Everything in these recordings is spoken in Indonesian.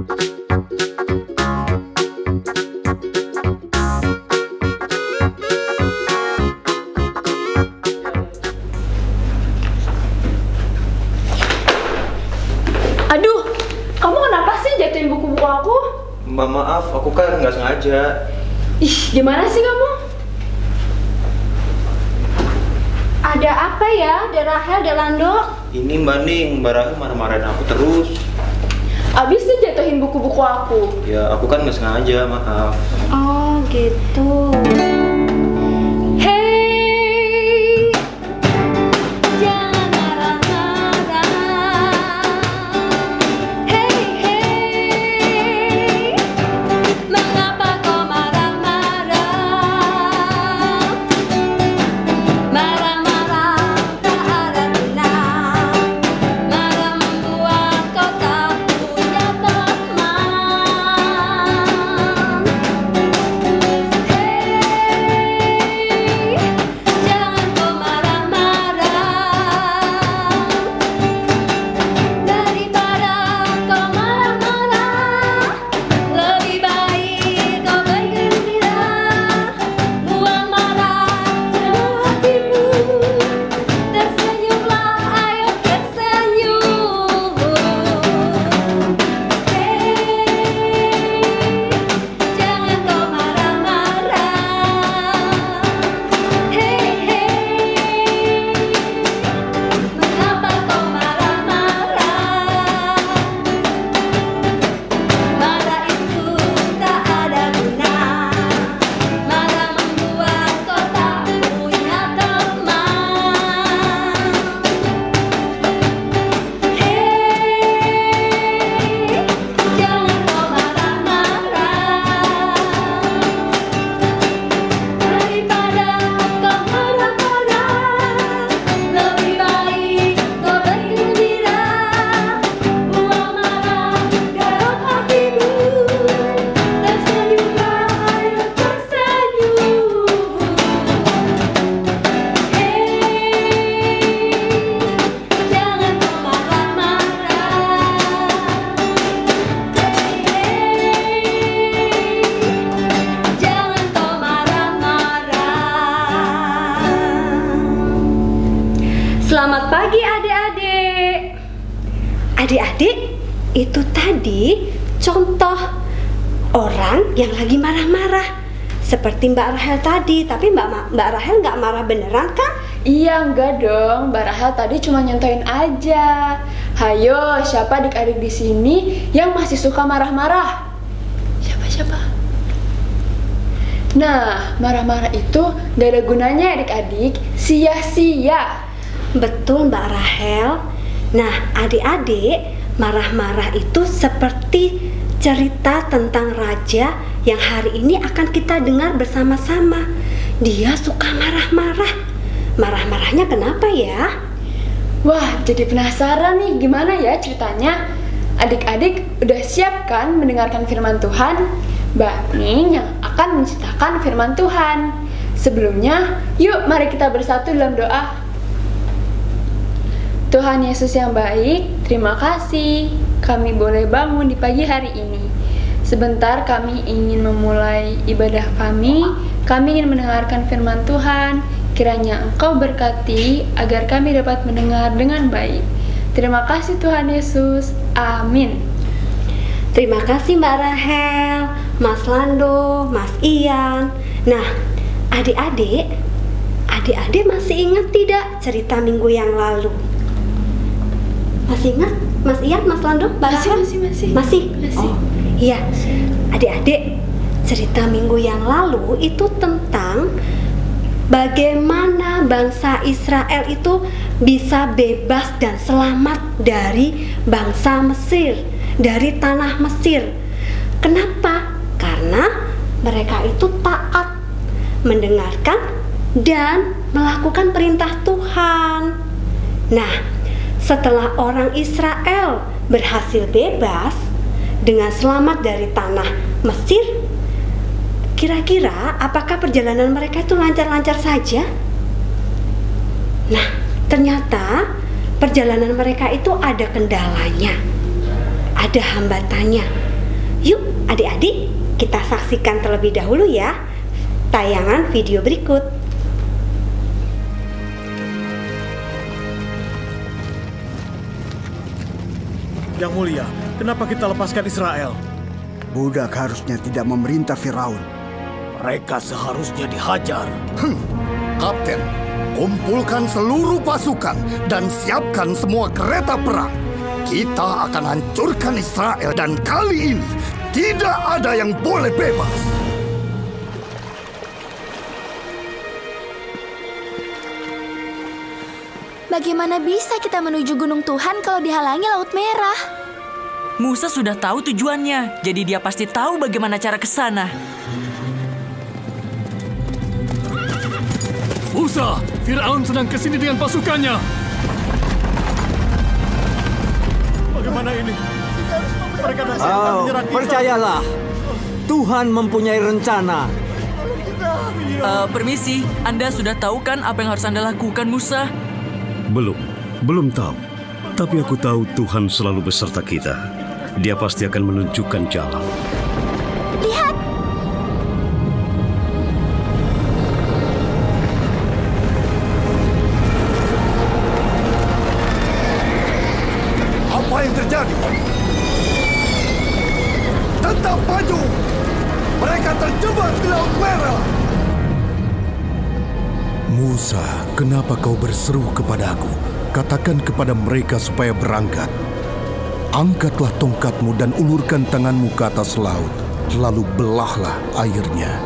Aduh, kamu kenapa sih jatuhin buku-buku aku? Mbak maaf, aku kan nggak sengaja. Ih, gimana sih kamu? Ada apa ya, Rahel, Delando? Ini Mbak Ning, Mbak Rahel marah-marahin aku terus. Abis sih jatuhin buku-buku aku. Ya, aku kan nggak sengaja, maaf. Oh, gitu. Hey, jangan marah-marah. Hey, hey, mengapa kau marah-marah? Marah-marah tak ada guna. Marah membuat kau tak punya teman. Hey, jangan kau marah-marah. Daripada kau marah-marah, lebih baik kau bergembira. Buang marah jauh hatimu. Tersenyumlah, ayo tersenyum. Hey, jangan kau marah-marah. Hey, mengapa kau marah-marah? Marah itu tak ada guna. Marah membuat kau tak punya teman. Hey, jangan kau marah-marah. Daripada kau marah-marah, lebih baik kau bergembira. Buang marah dalam hatimu. Tersenyumlah, ayo tersenyum. Hey, jangan kau marah-marah. Jangan kau marah-marah. Selamat pagi adik-adik. Adik-adik, itu tadi contoh orang yang lagi marah-marah. Seperti Mbak Rahel tadi, tapi Mbak Rahel nggak marah beneran kan? Iya, enggak dong. Mbak Rahel tadi cuma nyontoin aja. Hayo, siapa adik-adik di sini yang masih suka marah-marah? Siapa? Nah, marah-marah itu gak ada gunanya adik-adik. Sia-sia. Betul Mbak Rahel. Nah adik-adik, marah-marah itu seperti cerita tentang raja yang hari ini akan kita dengar bersama-sama. Dia suka marah-marah. Marah-marahnya kenapa ya? Wah, jadi penasaran nih gimana ya ceritanya? Adik-adik udah siap kan mendengarkan firman Tuhan? Mbak Ning yang akan menceritakan firman Tuhan. Sebelumnya, yuk mari kita bersatu dalam doa. Tuhan Yesus yang baik, terima kasih kami boleh bangun di pagi hari ini. Sebentar kami ingin memulai ibadah kami ingin mendengarkan firman Tuhan. Kiranya Engkau berkati agar kami dapat mendengar dengan baik. Terima kasih Tuhan Yesus, amin. Terima kasih Mbak Rahel, Mas Lando, Mas Ian. Nah adik-adik masih ingat tidak cerita minggu yang lalu? Masih ingat Mas Ian, Mas Lando, Mbak Rahel? Masih? Oh iya, adik-adik, cerita minggu yang lalu itu tentang bagaimana bangsa Israel itu bisa bebas dan selamat dari bangsa Mesir, dari tanah Mesir. Kenapa? Karena mereka itu taat, mendengarkan dan melakukan perintah Tuhan. Nah, setelah orang Israel berhasil bebas dengan selamat dari tanah Mesir, kira-kira apakah perjalanan mereka itu lancar-lancar saja? Nah, ternyata perjalanan mereka itu ada kendalanya, ada hambatannya. Yuk adik-adik, kita saksikan terlebih dahulu ya tayangan video berikut. Yang mulia, kenapa kita lepaskan Israel? Budak harusnya tidak memerintah Firaun. Mereka seharusnya dihajar. Kapten, kumpulkan seluruh pasukan dan siapkan semua kereta perang. Kita akan hancurkan Israel dan kali ini tidak ada yang boleh bebas. Bagaimana bisa kita menuju Gunung Tuhan kalau dihalangi Laut Merah? Musa sudah tahu tujuannya, jadi dia pasti tahu bagaimana cara ke sana. Musa, Firaun sedang kesini dengan pasukannya. Bagaimana ini? Mereka datang menyerang kita. Percayalah, Tuhan mempunyai rencana. Permisi, Anda sudah tahu kan apa yang harus Anda lakukan, Musa? Belum tahu. Tapi aku tahu Tuhan selalu beserta kita. Dia pasti akan menunjukkan jalan. Lihat! Apa yang terjadi? Tetap maju! Mereka terjebak di Laut Merah! Musa, kenapa kau berseru kepadaku? Katakan kepada mereka supaya berangkat. Angkatlah tongkatmu dan ulurkan tanganmu ke atas laut, lalu belahlah airnya.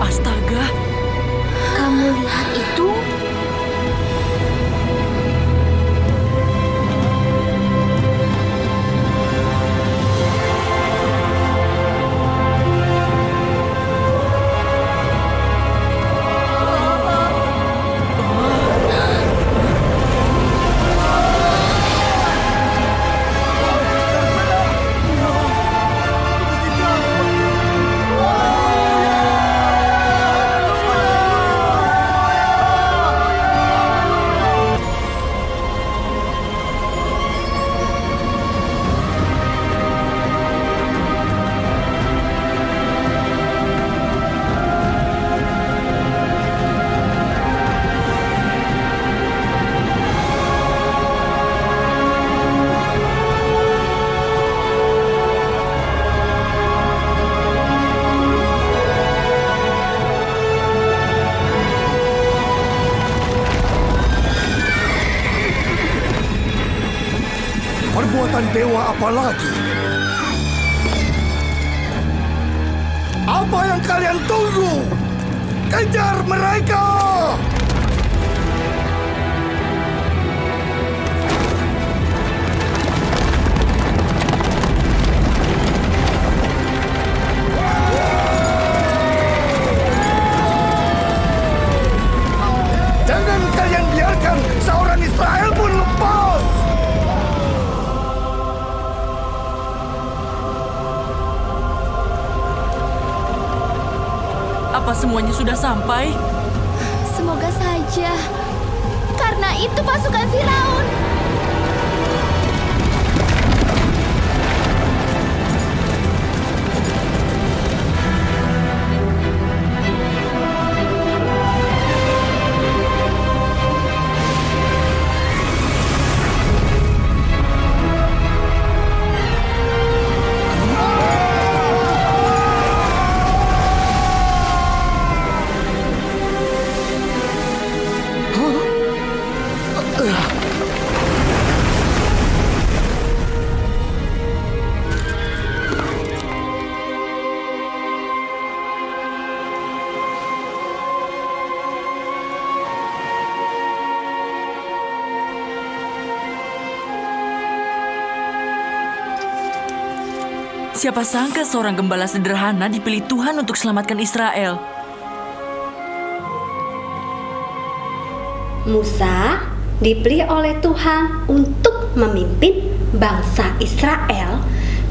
Astaga, Kamu lihat itu? Perbuatan dewa apa lagi? Apa yang kalian tunggu? Kejar mereka! Jangan kalian biarkan seorang Israel pun lepas! apa semuanya sudah sampai? Semoga saja. Karena itu pasukan Firaun. Siapa sangka seorang gembala sederhana dipilih Tuhan untuk selamatkan Israel. Musa, dipilih oleh Tuhan untuk memimpin bangsa Israel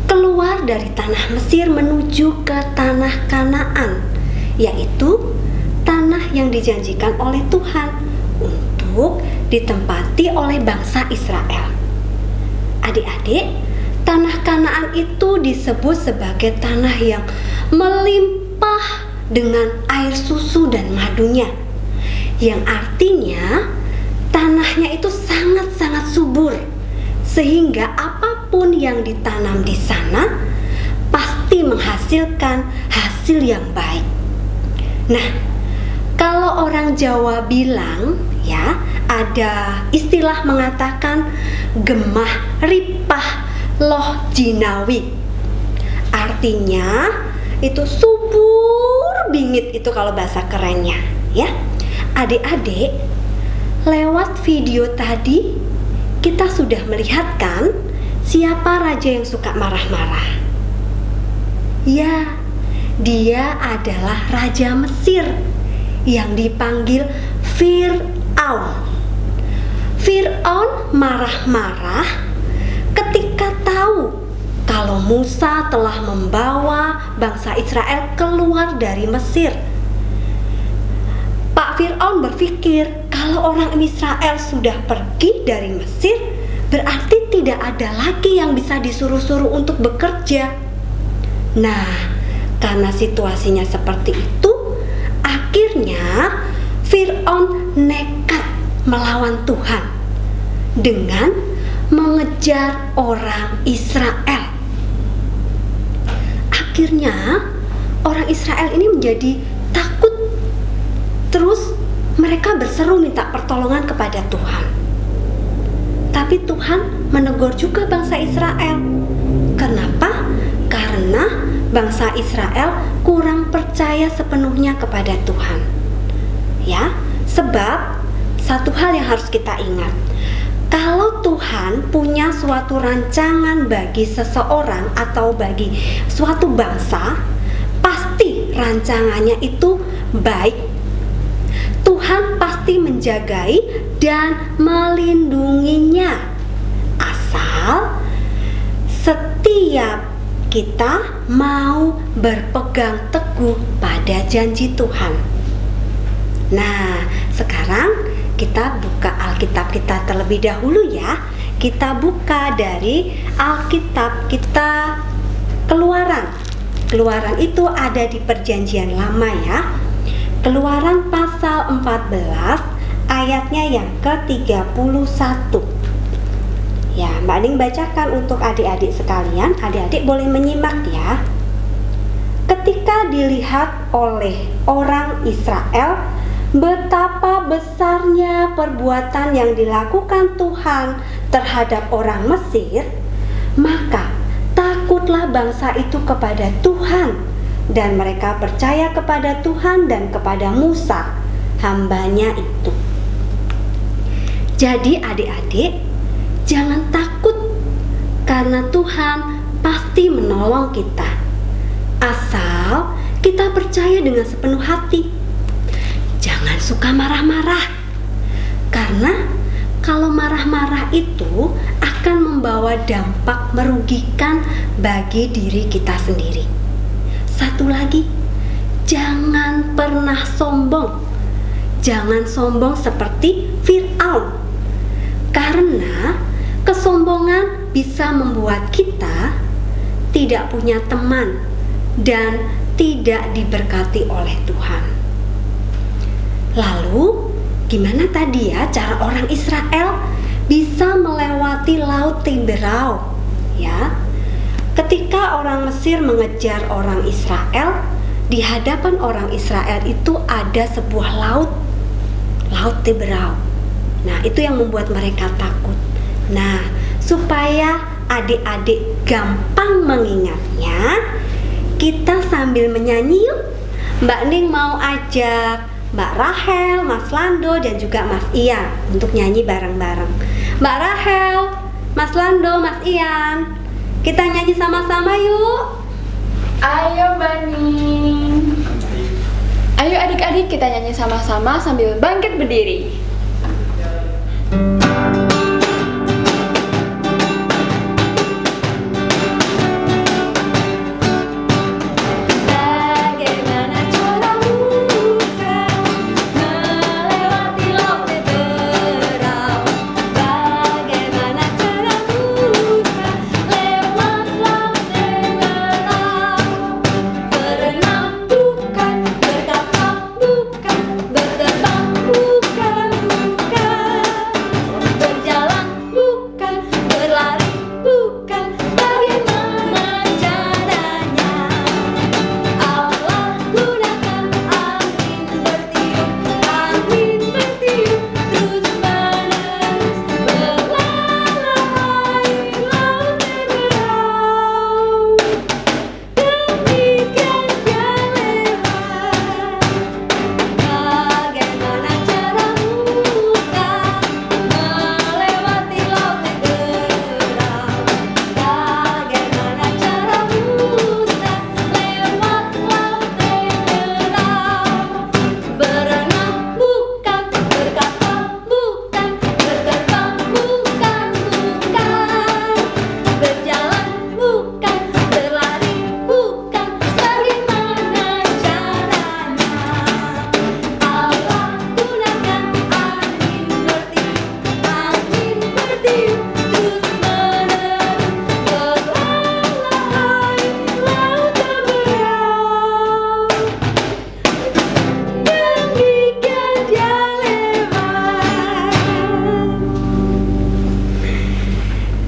keluar dari tanah Mesir menuju ke tanah Kanaan, yaitu tanah yang dijanjikan oleh Tuhan untuk ditempati oleh bangsa Israel. Adik-adik, tanah Kanaan itu disebut sebagai tanah yang melimpah dengan air susu dan madunya, yang artinya tanahnya itu sangat-sangat subur, sehingga apapun yang ditanam di sana pasti menghasilkan hasil yang baik. Nah, kalau orang Jawa bilang, ya, ada istilah mengatakan gemah ripah loh jinawi. Artinya itu subur bingit, itu kalau bahasa kerennya, ya. Adik-adik, lewat video tadi kita sudah melihat kan siapa raja yang suka marah-marah? Ya, dia adalah Raja Mesir yang dipanggil Fir'aun. Fir'aun marah-marah ketika tahu kalau Musa telah membawa bangsa Israel keluar dari Mesir. Pak Fir'aun berpikir kalau orang Israel sudah pergi dari Mesir, berarti tidak ada lagi yang bisa disuruh-suruh untuk bekerja. Nah, karena situasinya seperti itu, akhirnya Fir'aun nekat melawan Tuhan dengan mengejar orang Israel. Akhirnya orang Israel ini menjadi takut. Terus mereka berseru minta pertolongan kepada Tuhan. Tapi Tuhan menegur juga bangsa Israel. Kenapa? Karena bangsa Israel kurang percaya sepenuhnya kepada Tuhan. Ya, sebab satu hal yang harus kita ingat. Kalau Tuhan punya suatu rancangan bagi seseorang atau bagi suatu bangsa, pasti rancangannya itu baik. Tuhan pasti menjagai dan melindunginya, asal setiap kita mau berpegang teguh pada janji Tuhan. Nah, sekarang kita buka Alkitab kita terlebih dahulu ya. Kita buka dari Alkitab kita Keluaran. Keluaran itu ada di Perjanjian Lama ya. Keluaran pasal 14 ayatnya yang ke-31. Ya, Mbak Ning bacakan untuk adik-adik sekalian. Adik-adik boleh menyimak ya. Ketika dilihat oleh orang Israel betapa besarnya perbuatan yang dilakukan Tuhan terhadap orang Mesir, maka takutlah bangsa itu kepada Tuhan, dan mereka percaya kepada Tuhan dan kepada Musa, hambanya itu. Jadi adik-adik, jangan takut, karena Tuhan pasti menolong kita, asal kita percaya dengan sepenuh hati. Jangan suka marah-marah, karena kalau marah-marah itu akan membawa dampak merugikan bagi diri kita sendiri. Satu lagi, jangan pernah sombong. Jangan sombong seperti Fir'aun, karena kesombongan bisa membuat kita tidak punya teman dan tidak diberkati oleh Tuhan. Lalu, gimana tadi ya cara orang Israel bisa melewati Laut Tiberau? Ya, ketika orang Mesir mengejar orang Israel, di hadapan orang Israel itu ada sebuah laut, Laut Tiberau. Nah, itu yang membuat mereka takut. Nah, supaya adik-adik gampang mengingatnya, kita sambil menyanyi yuk. Mbak Ning mau ajak Mbak Rahel, Mas Lando, dan juga Mas Ian untuk nyanyi bareng-bareng. Mbak Rahel, Mas Lando, Mas Ian, kita nyanyi sama-sama yuk. Ayo Mbak Ning. Ayo adik-adik kita nyanyi sama-sama sambil bangkit berdiri.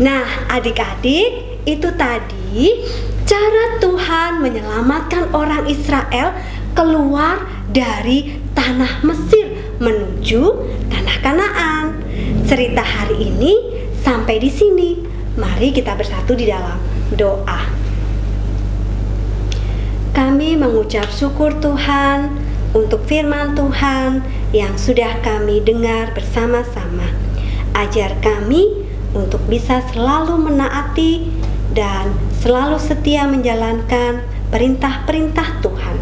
Nah, adik-adik, itu tadi cara Tuhan menyelamatkan orang Israel keluar dari tanah Mesir menuju tanah Kanaan. Cerita hari ini sampai di sini. Mari kita bersatu di dalam doa. Kami mengucap syukur Tuhan untuk firman Tuhan yang sudah kami dengar bersama-sama. Ajar kami untuk bisa selalu menaati dan selalu setia menjalankan perintah-perintah Tuhan.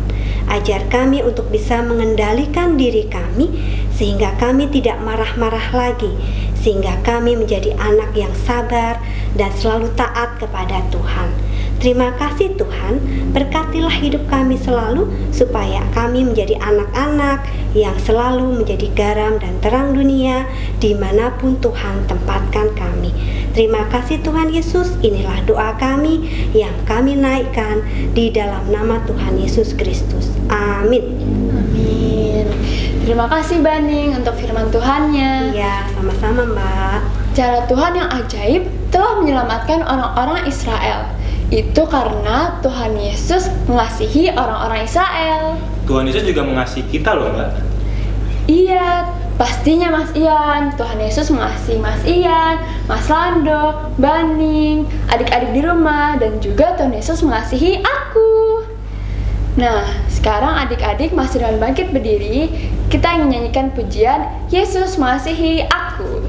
Ajar kami untuk bisa mengendalikan diri kami sehingga kami tidak marah-marah lagi, sehingga kami menjadi anak yang sabar dan selalu taat kepada Tuhan. Terima kasih Tuhan, berkatilah hidup kami selalu supaya kami menjadi anak-anak yang selalu menjadi garam dan terang dunia dimanapun Tuhan tempatkan kami. Terima kasih Tuhan Yesus, inilah doa kami yang kami naikkan di dalam nama Tuhan Yesus Kristus. Amin. Amin. Terima kasih Baning untuk firman Tuhannya. Iya, sama-sama Mbak. Cara Tuhan yang ajaib telah menyelamatkan orang-orang Israel. Itu karena Tuhan Yesus mengasihi orang-orang Israel. Tuhan Yesus juga mengasihi kita loh, Mbak. Iya, pastinya Mas Ian. Tuhan Yesus mengasihi Mas Ian, Mas Lando, Baning, adik-adik di rumah, dan juga Tuhan Yesus mengasihi aku. Nah, sekarang adik-adik masih dengan bangkit berdiri, kita ingin nyanyikan pujian Yesus mengasihi aku.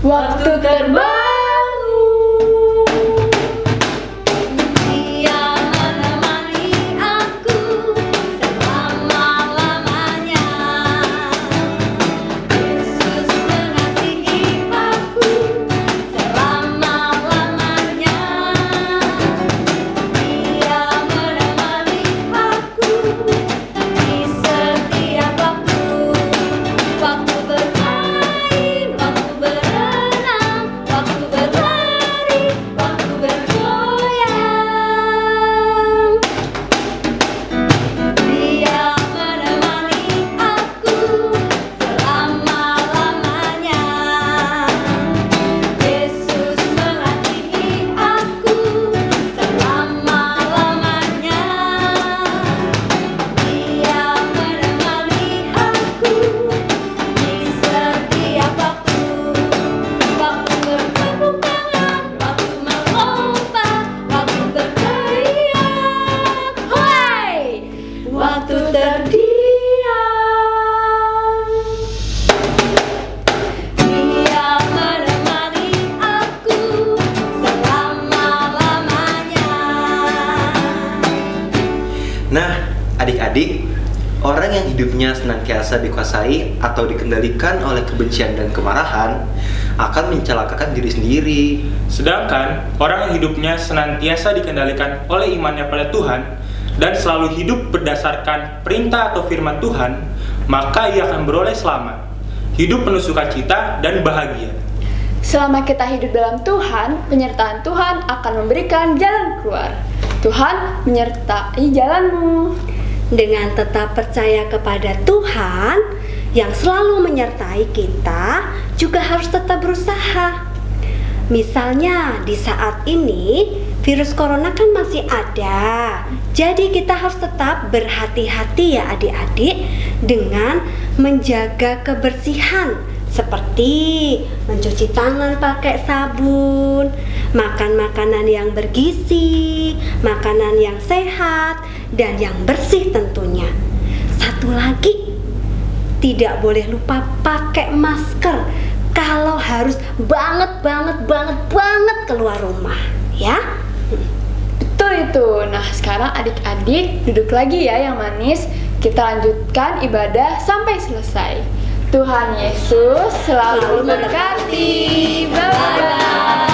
Waktu terbang. Adik-adik, orang yang hidupnya senantiasa dikuasai atau dikendalikan oleh kebencian dan kemarahan akan mencelakakan diri sendiri. Sedangkan orang yang hidupnya senantiasa dikendalikan oleh imannya pada Tuhan dan selalu hidup berdasarkan perintah atau firman Tuhan, maka ia akan beroleh selamat, hidup penuh sukacita dan bahagia. Selama kita hidup dalam Tuhan, penyertaan Tuhan akan memberikan jalan keluar. Tuhan menyertai jalanmu. Dengan tetap percaya kepada Tuhan yang selalu menyertai kita, juga harus tetap berusaha. Misalnya di saat ini virus corona kan masih ada, jadi kita harus tetap berhati-hati ya adik-adik dengan menjaga kebersihan, seperti mencuci tangan pakai sabun, makan makanan yang bergizi, makanan yang sehat dan yang bersih tentunya. Satu lagi, tidak boleh lupa pakai masker kalau harus banget keluar rumah, ya. Betul itu. Nah, sekarang adik-adik duduk lagi ya yang manis. Kita lanjutkan ibadah sampai selesai. Tuhan Yesus selalu memberkati. Bye-bye.